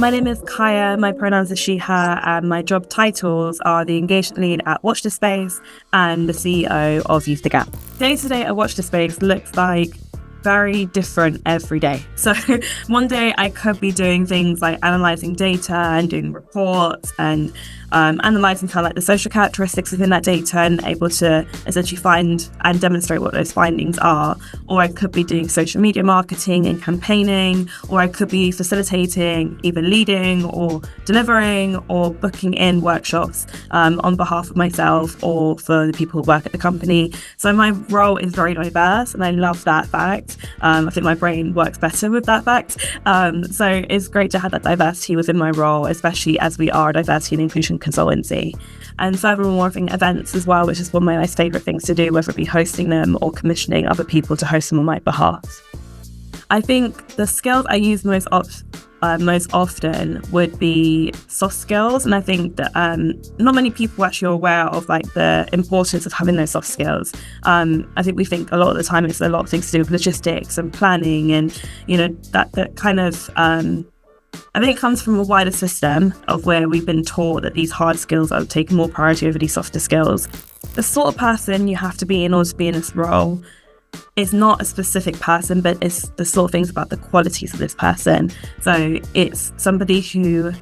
My name is Kaia, my pronouns are she, her, and my job titles are the engagement lead at WatchThisSpace and the CEO of Youth the Gap. Day-to-day at WatchThisSpace looks like very different every day. So one day I could be doing things like analysing data and doing reports and analysing kind of like the social characteristics within that data and able to essentially find and demonstrate what those findings are. Or I could be doing social media marketing and campaigning, or I could be facilitating, either leading or delivering or booking in workshops on behalf of myself or for the people who work at the company. So my role is very diverse and I love that fact. I think my brain works better with that fact. So it's great to have that diversity within my role, especially as we are a diversity and inclusion consultancy. And furthermore, I think events as well, which is one of my most favourite things to do, whether it be hosting them or commissioning other people to host them on my behalf. I think the skills I use most often would be soft skills, and I think that not many people actually are aware of like the importance of having those soft skills. I think we think a lot of the time it's a lot of things to do with logistics and planning, and you know that kind of I think it comes from a wider system of where we've been taught that these hard skills are taking more priority over these softer skills. The sort of person you have to be in order to be in this role is not a specific person, but it's the sort of things about the qualities of this person. So it's somebody who,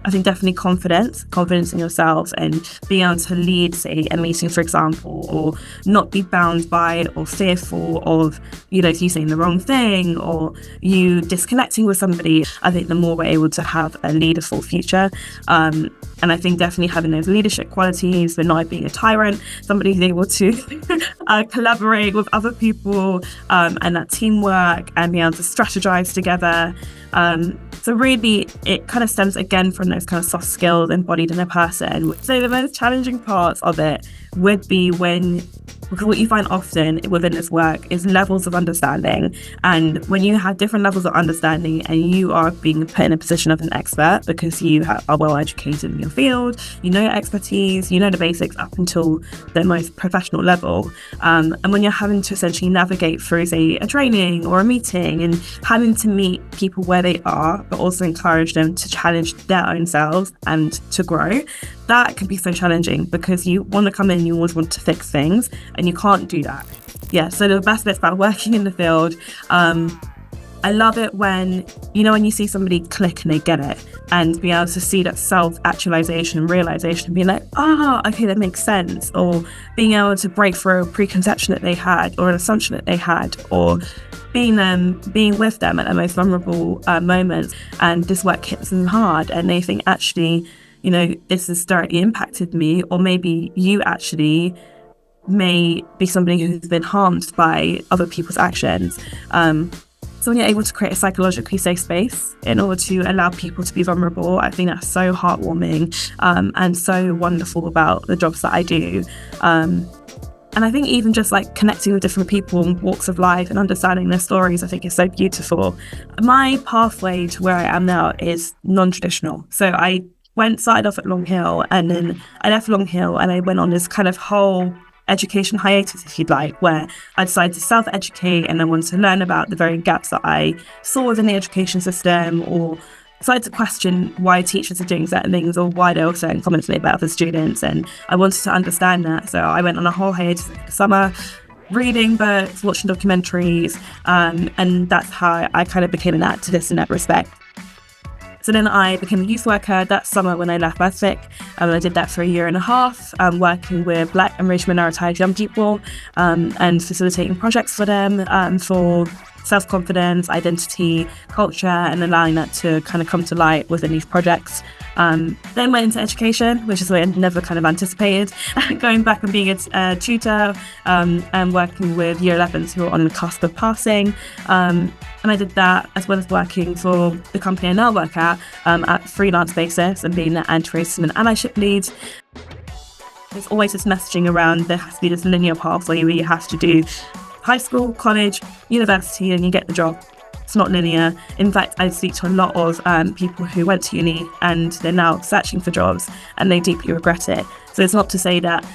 I think definitely confidence in yourself and being able to lead, say, a meeting, for example, or not be bound by or fearful of, you saying the wrong thing or you disconnecting with somebody. I think the more we're able to have a leaderful future. And I think definitely having those leadership qualities, but not being a tyrant, somebody who's able to collaborate with other people and that teamwork and being able to strategize together. So really, it kind of stems again from those kind of soft skills embodied in a person. So the most challenging parts of it would be because what you find often within this work is levels of understanding. And when you have different levels of understanding and you are being put in a position of an expert because you are well educated in your field, you know your expertise, you know the basics up until the most professional level. And when you're having to essentially navigate through, say, a training or a meeting and having to meet people where they are, but also encourage them to challenge their own selves and to grow, that can be so challenging because you want to come in, you always want to fix things, and you can't do that. Yeah, so the best bits about working in the field, I love it when you see somebody click and they get it, and be able to see that self-actualization and realization and being like, okay, that makes sense, or being able to break through a preconception that they had or an assumption that they had, or being with them at their most vulnerable moments, and this work hits them hard and they think, actually, this has directly impacted me, or maybe you actually may be somebody who's been harmed by other people's actions. So when you're able to create a psychologically safe space in order to allow people to be vulnerable, I think that's so heartwarming and so wonderful about the jobs that I do. And I think even just like connecting with different people in walks of life and understanding their stories, I think is so beautiful. My pathway to where I am now is non-traditional. So I started off at Long Hill, and then I left Long Hill and I went on this kind of whole education hiatus, if you'd like, where I decided to self-educate and I wanted to learn about the very gaps that I saw within the education system, or decided to question why teachers are doing certain things or why there were certain comments made by other students, and I wanted to understand that. So I went on a whole hiatus in the summer, reading books, watching documentaries, and that's how I kind of became an activist in that respect. So then I became a youth worker that summer when I left BASVIC. I did that for a year and a half, working with Black and racial minoritized young people and facilitating projects for them for self-confidence, identity, culture, and allowing that to kind of come to light within these projects. Then went into education, which is what I never kind of anticipated, going back and being a tutor and working with year 11s who are on the cusp of passing. And I did that as well as working for the company I now work at freelance basis and being the anti-racisim and allyship lead. There's always this messaging around there has to be this linear pathway where you have to do high school, college, university, and you get the job. It's not linear. In fact, I speak to a lot of people who went to uni and they're now searching for jobs and they deeply regret it. So it's not to say that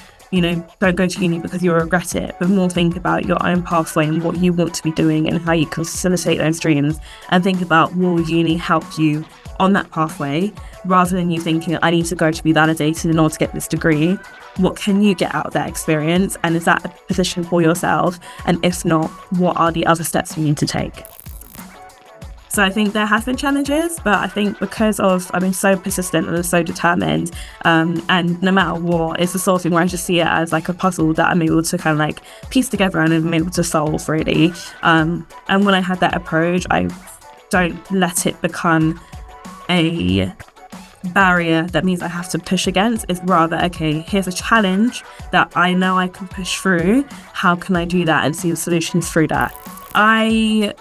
don't go to uni because you'll regret it, but more think about your own pathway and what you want to be doing and how you can facilitate those dreams, and think about will uni help you on that pathway, rather than you thinking, I need to go to be validated in order to get this degree. What can you get out of that experience? And is that a position for yourself? And if not, what are the other steps you need to take? So I think there have been challenges, but I think because of I've been so persistent and so determined, and no matter what, it's the sort of thing where I just see it as like a puzzle that I'm able to kind of like piece together and I'm able to solve, really. And when I had that approach, I don't let it become a barrier that means I have to push against. It's rather, okay, here's a challenge that I know I can push through. How can I do that and see the solutions through that? I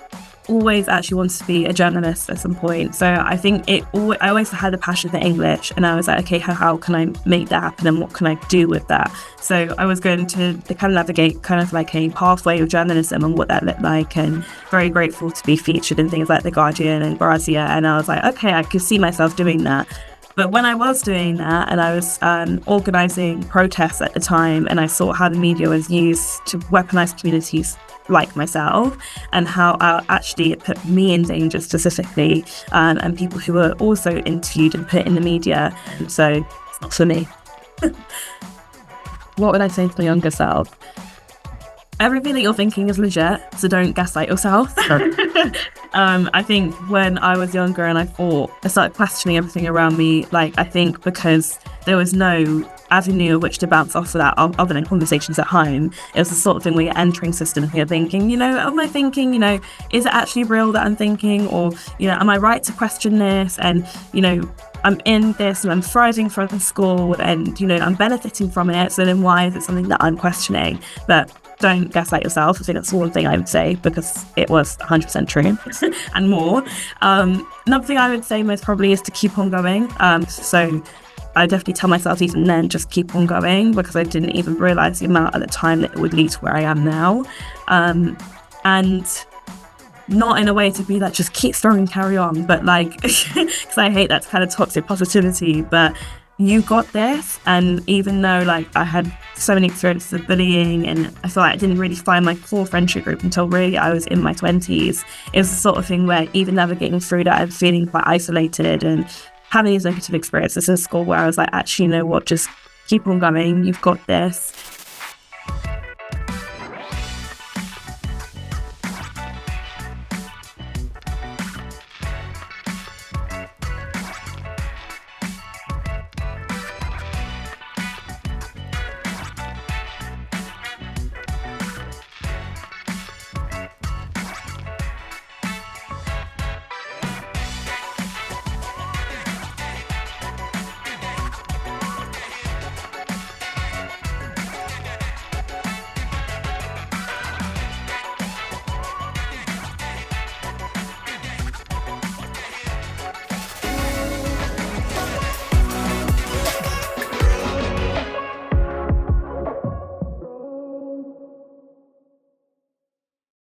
always actually wanted to be a journalist at some point. So I think I always had a passion for English, and I was like, okay, how can I make that happen and what can I do with that? So I was going to kind of navigate kind of like a pathway of journalism and what that looked like, and very grateful to be featured in things like The Guardian and Grazia. And I was like, okay, I could see myself doing that. But when I was doing that and I was organising protests at the time, and I saw how the media was used to weaponise communities like myself, and how actually it put me in danger specifically, and people who were also interviewed and put in the media. So it's not for me. What would I say to my younger self? Everything that you're thinking is legit, so don't gaslight yourself. I think when I was younger and I started questioning everything around me, like I think because there was no avenue of which to bounce off of that other than conversations at home, it was the sort of thing where you're entering systems and you're thinking, am I thinking, is it actually real that I'm thinking, or, am I right to question this? And, I'm in this and I'm thriving from school and, I'm benefiting from it. So then why is it something that I'm questioning? But don't gaslight yourself. I think that's one thing I would say, because it was 100% true and more. Another thing I would say most probably is to keep on going. So I definitely tell myself even then, just keep on going, because I didn't even realise the amount at the time that it would lead to where I am now. And not in a way to be like, just keep strong and carry on, but like, because I hate that kind of toxic positivity, but you got this. And even though like I had so many experiences of bullying and I feel like I didn't really find my core friendship group until really I was in my 20s, it was the sort of thing where even navigating through that and feeling quite isolated and having these negative experiences in school, where I was like, actually, you know what, just keep on going, you've got this.